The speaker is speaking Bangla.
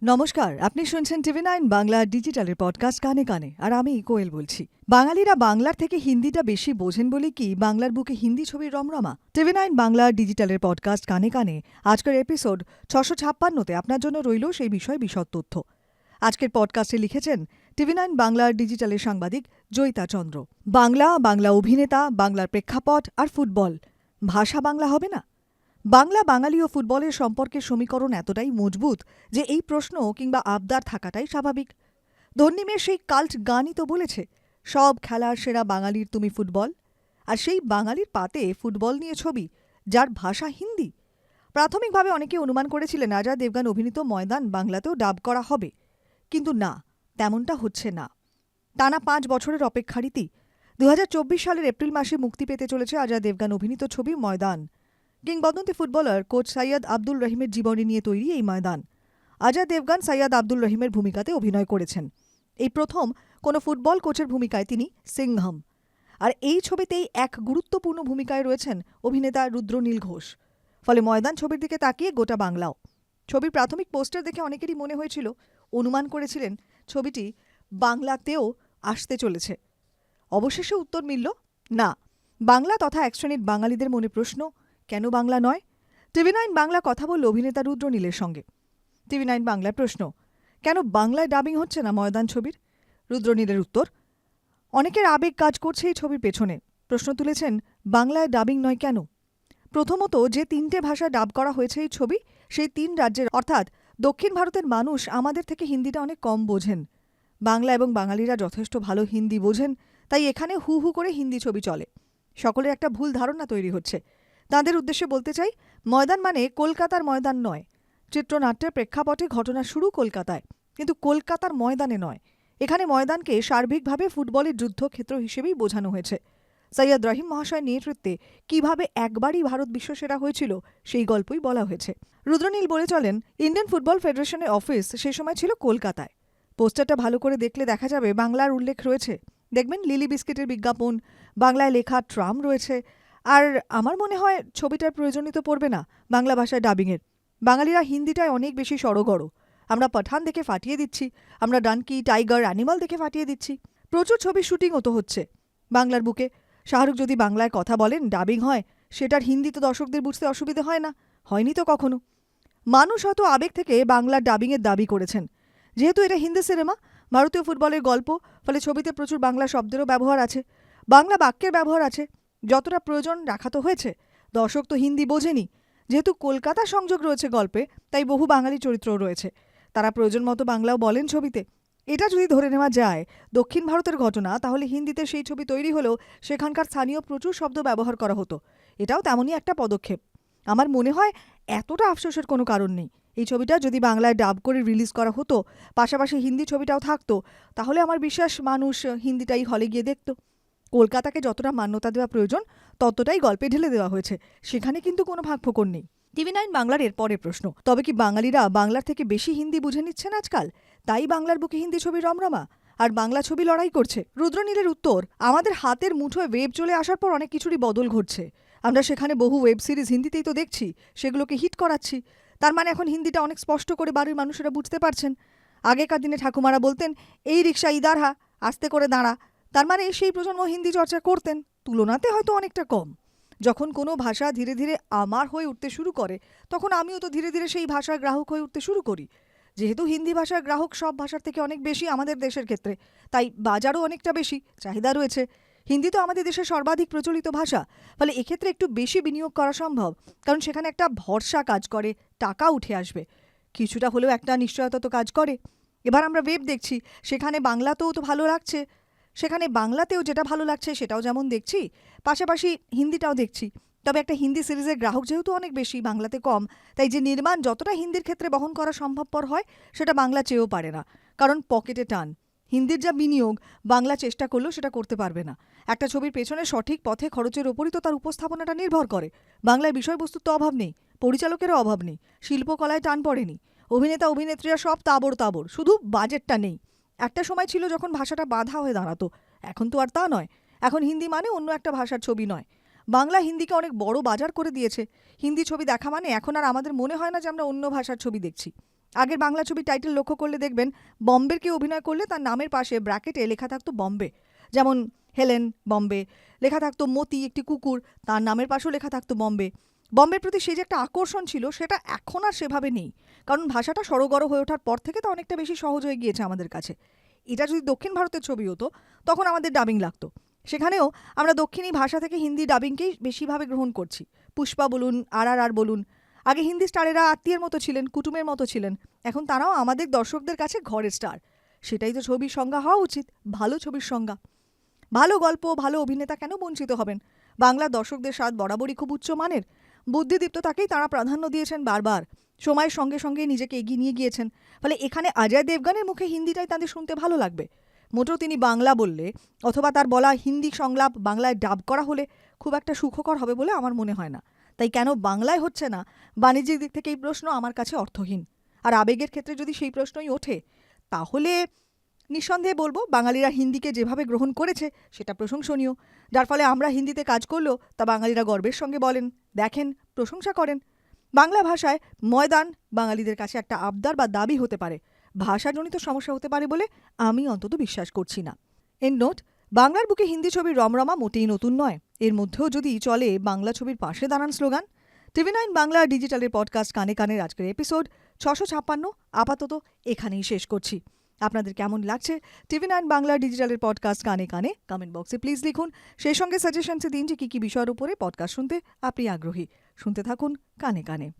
নমস্কার, আপনি শুনছেন টিভি9 বাংলা ডিজিটালের পডকাস্ট কানে কানে। আর আমি কোয়েল বলছি। বাঙালিরা বাংলার থেকে হিন্দিটা বেশি বোঝেন বলে কি বাংলার বুকে হিন্দি ছবির রমরমা? টিভি9 বাংলা ডিজিটালের পডকাস্ট কানে কানে আজকের এপিসোড 656-তে আপনার জন্য রইল সেই বিষয়ে বিশদ তথ্য। আজকের পডকাস্টে লিখেছেন টিভি9 বাংলার ডিজিটালের সাংবাদিক জয়িতা চন্দ্র। বাংলা অভিনেতা, বাংলার প্রেক্ষাপট আর ফুটবল, ভাষা বাংলা হবে না? বাংলা, বাঙালি ও ফুটবলের সম্পর্কের সমীকরণ এতটাই মজবুত যে এই প্রশ্ন কিংবা আবদার থাকাটাই স্বাভাবিক। ধন্যিমের সেই কাল্ট গানই তো বলেছে, সব খেলার সেরা বাঙালির তুমি ফুটবল। আর সেই বাঙালির পাতে ফুটবল নিয়ে ছবি, যার ভাষা হিন্দি। প্রাথমিকভাবে অনেকে অনুমান করেছিলেন অজয় দেবগন অভিনীত ময়দান বাংলাতেও ডাব করা হবে, কিন্তু না, তেমনটা হচ্ছে না। টানা 5 বছরের অপেক্ষার ইতি 2024 সালের এপ্রিল মাসে মুক্তি পেতে চলেছে অজয় দেবগন অভিনীত ছবি ময়দান। কিংবদন্তি ফুটবলার কোচ সৈয়দ আব্দুল রহিমের জীবনী নিয়ে তৈরি এই ময়দান। অজয় দেবগন সৈয়দ আব্দুল রহিমের ভূমিকাতে অভিনয় করেছেন। এই প্রথম কোনো ফুটবল কোচের ভূমিকায় তিনি সিংহম। আর এই ছবিতেই এক গুরুত্বপূর্ণ ভূমিকায় রয়েছেন অভিনেতা রুদ্রনীল ঘোষ। ফলে ময়দান ছবির দিকে তাকিয়ে গোটা বাংলাও। ছবির প্রাথমিক পোস্টার দেখে অনেকেরই মনে হয়েছিল, অনুমান করেছিলেন ছবিটি বাংলাতেও আসতে চলেছে। অবশেষে উত্তর মিলল, না। বাংলা তথা এক শ্রেণীর বাঙালিদের মনে প্রশ্ন, কেন বাংলা নয়? টিভি9 বাংলা কথা বলল অভিনেতা রুদ্রনীলের সঙ্গে। টিভি9 বাংলার প্রশ্ন, কেন বাংলায় ডাবিং হচ্ছে না ময়দান ছবির? রুদ্রনীলের উত্তর, অনেকের আবেগ কাজ করছে এই ছবির পেছনে। প্রশ্ন তুলেছেন, বাংলায় ডাবিং নয় কেন? প্রথমত, যে 3টে ভাষায় ডাব করা হয়েছে এই ছবি, সেই 3 রাজ্যের অর্থাৎ দক্ষিণ ভারতের মানুষ আমাদের থেকে হিন্দিটা অনেক কম বোঝেন। বাংলা এবং বাঙালিরা যথেষ্ট ভালো হিন্দি বোঝেন, তাই এখানে হু হু করে হিন্দি ছবি চলে। সকলের একটা ভুল ধারণা তৈরি হচ্ছে। তাঁদের উদ্দেশ্যে বলতে চাই, ময়দান মানে কলকাতার ময়দান নয়। চিত্রনাট্যের প্রেক্ষাপটে ঘটনা শুরু কলকাতায়, কিন্তু কলকাতার ময়দানে নয়। এখানে ময়দানকে সার্বিকভাবে ফুটবলের যুদ্ধক্ষেত্র হিসেবেই বোঝানো হয়েছে। সৈয়দ রহিম মহাশয়ের নেতৃত্বে কিভাবে একবারই ভারত বিশ্বসেরা হয়েছিল সেই গল্পই বলা হয়েছে। রুদ্রনীল বলে চলেন, ইন্ডিয়ান ফুটবল ফেডারেশনের অফিস সে সময় ছিল কলকাতায়। পোস্টারটা ভালো করে দেখলে দেখা যাবে বাংলার উল্লেখ রয়েছে। দেখবেন লিলি বিস্কিটের বিজ্ঞাপন, বাংলায় লেখা ট্রাম রয়েছে। আর আমার মনে হয় ছবিটার প্রয়োজনই তো পড়বে না বাংলা ভাষায় ডাবিংয়ের। বাঙালিরা হিন্দিটায় অনেক বেশি সড়গড়। আমরা পাঠান দেখে ফাটিয়ে দিচ্ছি, আমরা ডানকি, টাইগার, অ্যানিমাল দেখে ফাটিয়ে দিচ্ছি। প্রচুর ছবি শুটিংও তো হচ্ছে বাংলার বুকে। শাহরুখ যদি বাংলায় কথা বলেন, ডাবিং হয়, সেটার হিন্দি তো দর্শকদের বুঝতে অসুবিধে হয় না, হয়নি তো কখনো। মানুষ হয়তো আবেগ থেকে বাংলার ডাবিংয়ের দাবি করেছেন। যেহেতু এটা হিন্দি সিনেমা, ভারতীয় ফুটবলের গল্প, ফলে ছবিতে প্রচুর বাংলা শব্দেরও ব্যবহার আছে, বাংলা বাক্যের ব্যবহার আছে। যতটা প্রয়োজন রাখা তো হয়েছে। দর্শক তো হিন্দি বোঝেনি। যেহেতু কলকাতা সংযোগ রয়েছে গল্পে, তাই বহু বাঙালি চরিত্রও রয়েছে। তারা প্রয়োজন মতো বাংলাও বলেন ছবিতে। এটা যদি ধরে নেওয়া যায় দক্ষিণ ভারতের ঘটনা, তাহলে হিন্দিতে সেই ছবি তৈরি হলেও সেখানকার স্থানীয় প্রচুর শব্দ ব্যবহার করা হতো। এটাও তেমনই একটা পদক্ষেপ। আমার মনে হয় এতটা আফসোসের কোনো কারণ নেই। এই ছবিটা যদি বাংলায় ডাব করে রিলিজ করা হতো, পাশাপাশি হিন্দি ছবিটাও থাকতো, তাহলে আমার বিশ্বাস মানুষ হিন্দিটাই হলে গিয়ে দেখত। কলকাতাকে যতটা মান্যতা দেওয়া প্রয়োজন ততটাই গল্পে ঢেলে দেওয়া হয়েছে, সেখানে কিন্তু কোনো ভাগফোকর নেই। টিভি9 বাংলার এর পরের প্রশ্ন, তবে কি বাঙালিরা বাংলার থেকে বেশি হিন্দি বুঝে নিচ্ছেন আজকাল, তাই বাংলার বুকে হিন্দি ছবির রমরমা আর বাংলা ছবি লড়াই করছে? রুদ্রনীলের উত্তর, আমাদের হাতের মুঠোয় ওয়েব চলে আসার পর অনেক কিছুরই বদল ঘটছে। আমরা সেখানে বহু ওয়েব সিরিজ হিন্দিতেই তো দেখছি, সেগুলোকে হিট করাচ্ছি। তার মানে এখন হিন্দিটা অনেক স্পষ্ট করে বাড়ির মানুষেরা বুঝতে পারছেন। আগেকার দিনে ঠাকুমারা বলতেন, এই রিক্সা ইদার হা, আস্তে করে দাঁড়া। তার মানে সেই প্রজন্ম হিন্দি চর্চা করতেন, তুলনাতে হয়তো অনেকটা কম। যখন কোনো ভাষা ধীরে ধীরে আমার হয়ে উঠতে শুরু করে, তখন আমিও তো ধীরে ধীরে সেই ভাষার গ্রাহক হয়ে উঠতে শুরু করি। যেহেতু হিন্দি ভাষার গ্রাহক সব ভাষার থেকে অনেক বেশি আমাদের দেশের ক্ষেত্রে, তাই বাজারও অনেকটা বেশি, চাহিদা রয়েছে। হিন্দি তো আমাদের দেশের সর্বাধিক প্রচলিত ভাষা, ফলে এক্ষেত্রে একটু বেশি বিনিয়োগ করা সম্ভব, কারণ সেখানে একটা ভরসা কাজ করে, টাকা উঠে আসবে, কিছুটা হলেও একটা নিশ্চয়তা তো কাজ করে। এবার আমরা ওয়েব দেখছি, সেখানে বাংলাতেও তো ভালো লাগছে, সেখানে বাংলাতেও যেটা ভালো লাগছে সেটাও যেমন দেখছি, পাশাপাশি হিন্দিটাও দেখছি। তবে একটা হিন্দি সিরিজের গ্রাহক যেহেতু অনেক বেশি, বাংলাতে কম, তাই যে নির্মাণ যতটা হিন্দির ক্ষেত্রে বহন করা সম্ভবপর হয়, সেটা বাংলা চেয়েও পারে না, কারণ পকেটে টান। হিন্দির যা বিনিয়োগ, বাংলা চেষ্টা করলেও সেটা করতে পারবে না। একটা ছবির পেছনে সঠিক পথে খরচের ওপরই তো তার উপস্থাপনাটা নির্ভর করে। বাংলায় বিষয়বস্তুর তো অভাব নেই, পরিচালকেরও অভাব নেই, শিল্পকলায় টান পড়েনি, অভিনেতা অভিনেত্রীরা সব তাবড় তাবড়, শুধু বাজেটটা নেই। একটা সময় ছিল যখন ভাষাটা বাধা হয়ে দাঁড়াতো, এখন তো আর তা নয়। এখন হিন্দি মানে অন্য একটা ভাষার ছবি নয়। বাংলা হিন্দিকে অনেক বড় বাজার করে দিয়েছে। হিন্দি ছবি দেখা মানে এখন আর আমাদের মনে হয় না যে আমরা অন্য ভাষার ছবি দেখছি। আগের বাংলা ছবির টাইটেল লক্ষ্য করলে দেখবেন বম্বের কেউ অভিনয় করলে তার নামের পাশে ব্র্যাকেটে লেখা থাকতো বম্বে। যেমন হেলেন বম্বে, লেখা থাকতো মতি একটি কুকুর, তার নামের পাশেও লেখা থাকতো বম্বে। বম্বের প্রতি সেই যে একটা আকর্ষণ ছিল সেটা এখন আর সেভাবে নেই, কারণ ভাষাটা সড়গড় হয়ে ওঠার পর থেকে তো অনেকটা বেশি সহজ হয়ে গিয়েছে আমাদের কাছে। এটা যদি দক্ষিণ ভারতের ছবি হতো তখন আমাদের ডাবিং লাগতো, সেখানেও আমরা দক্ষিণী ভাষা থেকে হিন্দি ডাবিংকেই বেশিভাবে গ্রহণ করছি। পুষ্পা বলুন, আর বলুন, আগে হিন্দি স্টারেরা আত্মীয়ের মতো ছিলেন, কুটুমের মতো ছিলেন, এখন তারাও আমাদের দর্শকদের কাছে ঘরের স্টার। সেটাই তো ছবির সংজ্ঞা হওয়া উচিত, ভালো ছবির সংজ্ঞা। ভালো গল্প, ভালো অভিনেতা কেন বঞ্চিত হবেন? বাংলা দর্শকদের স্বাদ বরাবরই খুব উচ্চ মানের। বুদ্ধিদীপ্ত তাকেই তাঁরা প্রাধান্য দিয়েছেন বারবার, সময়ের সঙ্গে সঙ্গে নিজেকে এগিয়ে নিয়ে গিয়েছেন। ফলে এখানে অজয় দেবগনের মুখে হিন্দিটাই তাদের শুনতে ভালো লাগবে। মোটেও তিনি বাংলা বললে অথবা তার বলা হিন্দি সংলাপ বাংলায় ডাব করা হলে খুব একটা সুখকর হবে বলে আমার মনে হয় না। তাই কেন বাংলায় হচ্ছে না, বাণিজ্যিক দিক থেকে এই প্রশ্ন আমার কাছে অর্থহীন। আর আবেগের ক্ষেত্রে যদি সেই প্রশ্নই ওঠে, তাহলে নিঃসন্দেহে বলবো বাঙালিরা হিন্দিকে যেভাবে গ্রহণ করেছে সেটা প্রশংসনীয়। যার ফলে আমরা হিন্দিতে কাজ করলেও তা বাঙালিরা গর্বের সঙ্গে বলেন, দেখেন, প্রশংসা করেন। বাংলা ভাষায় ময়দান বাঙালিদের কাছে একটা আবদার বা দাবি হতে পারে, ভাষাজনিত সমস্যা হতে পারে বলে আমি অন্তত বিশ্বাস করছি না। এন্ড নোট, বাংলার বুকে হিন্দি ছবির রমরমা মোটেই নতুন নয়। এর মধ্যেও যদি চলে বাংলা ছবির পাশে দাঁড়ান স্লোগান। TV9 বাংলা ডিজিটালের পডকাস্ট কানে কানের আজকের এপিসোড 656 আপাতত এখানেই শেষ করছি। আপনাদের কেমন লাগছে TV9 বাংলা ডিজিটালের পডকাস্ট কানে কানে কমেন্ট বক্সে প্লিজ লিখুন। সেই সঙ্গে সাজেশনসে দিন যে কী কী বিষয়ের উপরে পডকাস্ট শুনতে আপনি আগ্রহী। শুনতে থাকুন কানে কানে।